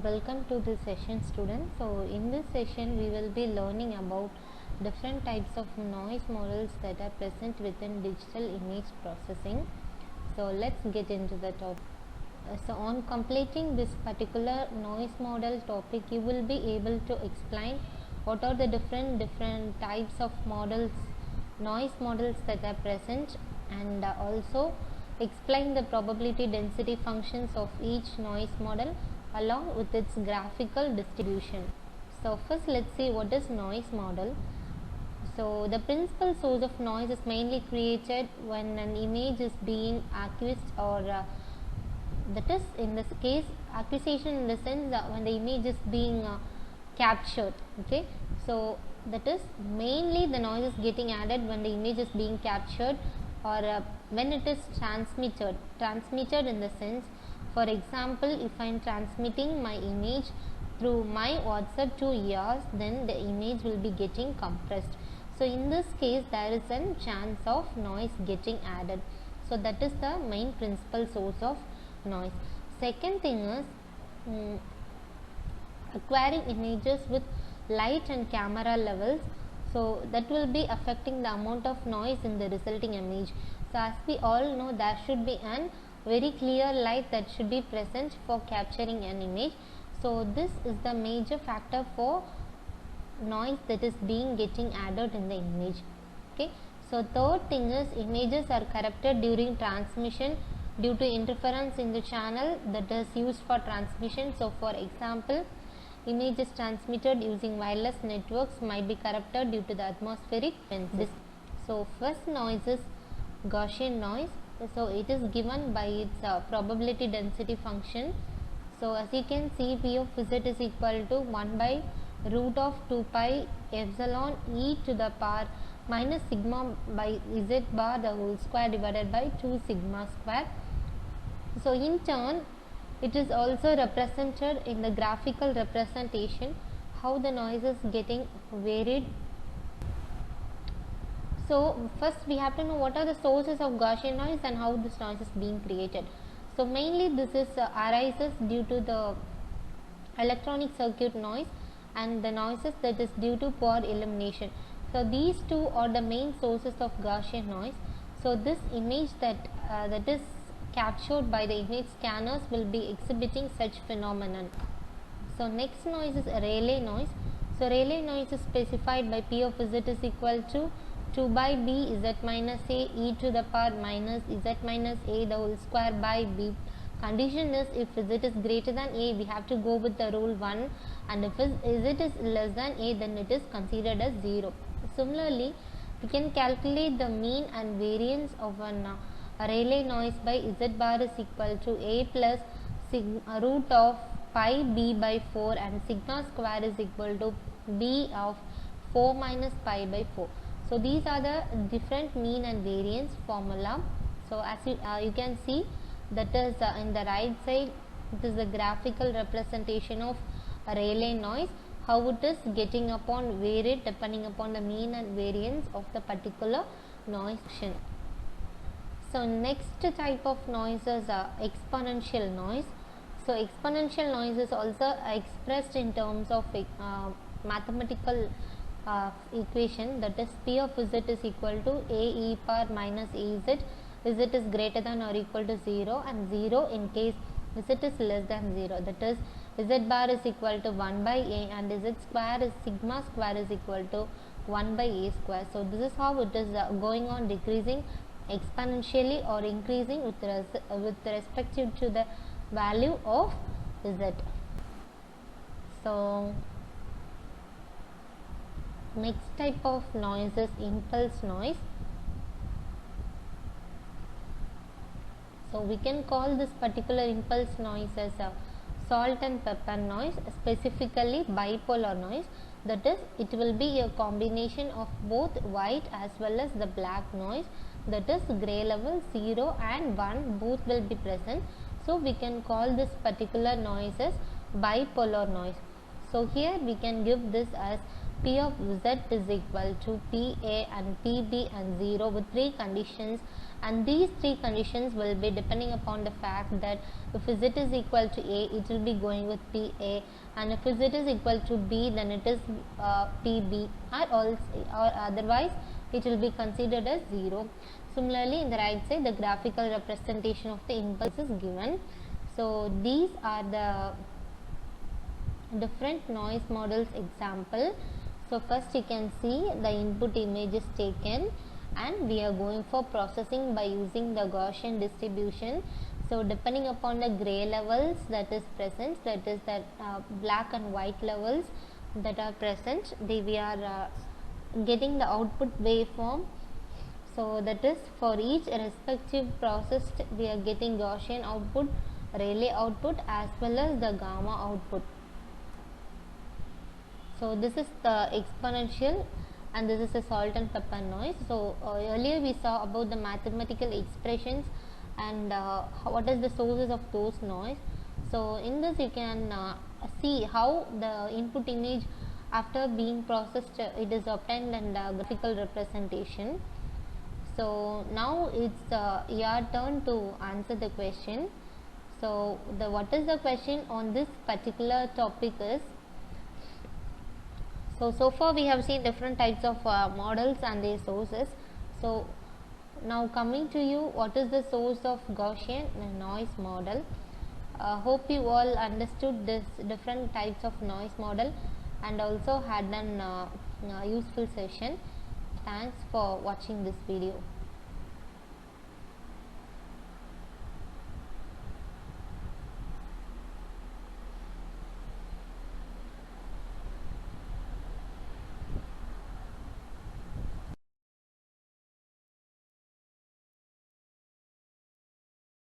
Welcome to this session, students. So in this session we will be learning about different types of noise models that are present within digital image processing. So let's get into the topic. So on completing this particular noise model topic, you will be able to explain what are the different types of noise models that are present, and also explain the probability density functions of each noise model along with its graphical distribution. So first let's see what is noise model. So the principal source of noise is mainly created when an image is being acquisitioned, or that is in this case acquisition in the sense that when the image is being captured. Okay, so that is mainly the noise is getting added when the image is being captured, or when it is transmitted in the sense, for example, if I am transmitting my image through my WhatsApp to yours, then the image will be getting compressed. So in this case there is a chance of noise getting added. So that is the main principal source of noise. Second thing is acquiring images with light and camera levels, so that will be affecting the amount of noise in the resulting image. So as we all know, there should be an very clear light that should be present for capturing an image. So this is the major factor for noise that is being getting added in the image. Okay, so third thing is images are corrupted during transmission due to interference in the channel that is used for transmission. So for example, images transmitted using wireless networks might be corrupted due to the atmospheric frequencies. So first noise is Gaussian noise. So it is given by its probability density function. So as you can see, P of z is equal to 1 by root of 2 pi epsilon e to the power minus sigma by z bar the whole square divided by 2 sigma square. So in turn, it is also represented in the graphical representation how the noise is getting varied. So first we have to know what are the sources of Gaussian noise and how this noise is being created. So mainly this is arises due to the electronic circuit noise and the noises that is due to poor illumination. So these two are the main sources of Gaussian noise. So this image that is captured by the image scanners will be exhibiting such phenomenon. So next noise is Rayleigh noise. So Rayleigh noise is specified by P of z is equal to 2 by b z minus a e to the power minus z minus a the whole square by b. Condition is if z is greater than a, we have to go with the rule 1, and if z is less than a, then it is considered as 0. Similarly, we can calculate the mean and variance of an Rayleigh noise by z bar is equal to a plus root of pi b by 4, and sigma square is equal to b of 4 minus pi by 4. So these are the different mean and variance formula. So as you can see, that is in the right side, it is the graphical representation of Rayleigh noise, how it is getting upon varied depending upon the mean and variance of the particular noise. So next type of noise is exponential noise. So exponential noise is also expressed in terms of mathematical equation, that is P of z is equal to a e power minus az. Z is greater than or equal to 0, and 0 in case z is less than 0, that is z bar is equal to 1 by a, and z square is sigma square is equal to 1 by a square. So this is how it is going on decreasing exponentially or increasing with respect to the value of z. So next type of noise is impulse noise. So we can call this particular impulse noise as a salt and pepper noise, specifically bipolar noise. That is, it will be a combination of both white as well as the black noise, that is gray level 0 and 1 both will be present. So we can call this particular noise as bipolar noise. So here we can give this as P of Z is equal to PA and PB and 0 with 3 conditions, and these 3 conditions will be depending upon the fact that if Z is equal to A, it will be going with PA, and if Z is equal to B, then it is PB, or otherwise it will be considered as 0. Similarly, in the right side, the graphical representation of the impulse is given. So these are the different noise models example. So first you can see the input image is taken, and we are going for processing by using the Gaussian distribution. So depending upon the gray levels that is present, that is the black and white levels that are present, we are getting the output waveform. So that is for each respective process we are getting Gaussian output, Rayleigh output, as well as the gamma output. So this is the exponential, and this is a salt and pepper noise. So earlier we saw about the mathematical expressions and what is the sources of those noise. So in this you can see how the input image after being processed it is obtained, and graphical representation. So now it's your turn to answer the question. So what is the question on this particular topic is, so far we have seen different types of models and their sources. So now coming to you, what is the source of Gaussian noise model? Hope you all understood this different types of noise model and also had an useful session. Thanks for watching this video.